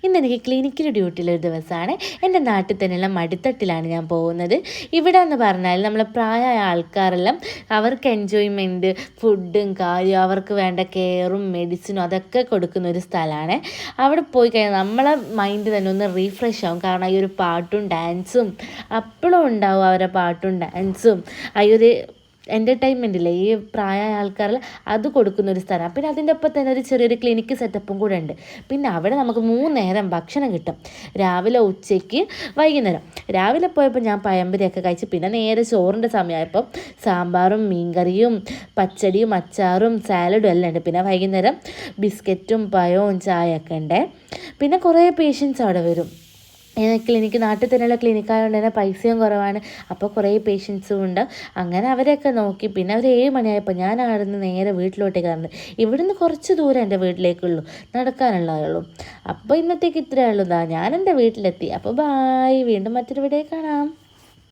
ഇന്ന് എനിക്ക് ക്ലിനിക്കിൽ ഡ്യൂട്ടിയിലൊരു ദിവസമാണ്. എൻ്റെ നാട്ടിൽ തന്നെയുള്ള മടിത്തട്ടിലാണ് ഞാൻ പോകുന്നത്. ഇവിടെ എന്ന് പറഞ്ഞാൽ നമ്മളെ പ്രായമായ ആൾക്കാരെല്ലാം അവർക്ക് എൻജോയ്മെൻറ്റ്, ഫുഡും കാര്യവും അവർക്ക് വേണ്ട കെയറും മെഡിസിനും അതൊക്കെ കൊടുക്കുന്ന ഒരു സ്ഥലമാണ്. അവിടെ പോയി കഴിഞ്ഞാൽ നമ്മളെ മൈൻഡ് തന്നെ ഒന്ന് റീഫ്രഷ് ആവും. കാരണം ഈ ഒരു പാട്ടും ഡാൻസും അപ്പോഴും ഉണ്ടാവും, അവരെ പാട്ടും ഡാൻസും ഈ ഒരു എൻ്റർടൈൻമെൻറ്റില്ലേ ഈ പ്രായമായ ആൾക്കാരിൽ അത് കൊടുക്കുന്നൊരു സ്ഥലമാണ്. പിന്നെ അതിൻ്റെ ഒപ്പം തന്നെ ഒരു ചെറിയൊരു ക്ലിനിക്ക് സെറ്റപ്പും കൂടെ ഉണ്ട്. പിന്നെ അവിടെ നമുക്ക് 3 നേരം ഭക്ഷണം കിട്ടും, രാവിലെ, ഉച്ചയ്ക്ക്, വൈകുന്നേരം. രാവിലെ പോയപ്പോൾ ഞാൻ പഴംപൊരിയൊക്കെ കഴിച്ച് പിന്നെ നേരെ ചോറിൻ്റെ സമയമായപ്പം സാമ്പാറും മീൻകറിയും പച്ചടിയും അച്ചാറും സാലഡും എല്ലാം ഉണ്ട്. പിന്നെ വൈകുന്നേരം ബിസ്ക്കറ്റും പഴവും ചായയൊക്കെ ഉണ്ട്. പിന്നെ കുറേ പേഷ്യൻസ് അവിടെ വരും. ക്ലിനിക്ക് നാട്ടിൽ തന്നെയുള്ള ക്ലിനിക്കായതുകൊണ്ട് തന്നെ പൈസയും കുറവാണ്. അപ്പോൾ കുറേ പേഷ്യൻസും ഉണ്ട്. അങ്ങനെ അവരെയൊക്കെ നോക്കി പിന്നെ ഒരു 7 മണിയായപ്പോൾ ഞാൻ അവിടെ നിന്ന് നേരെ വീട്ടിലോട്ടേക്ക് വന്നത്. ഇവിടുന്ന് കുറച്ച് ദൂരം എൻ്റെ വീട്ടിലേക്കുള്ളൂ, നടക്കാനുള്ളതുള്ളൂ. അപ്പോൾ ഇന്നത്തേക്ക് ഇത്രയേ ഉള്ളൂ. ഞാൻ എൻ്റെ വീട്ടിലെത്തി. അപ്പോൾ ബായ്, വീണ്ടും മറ്റൊരു വീഡിയോ കാണാം.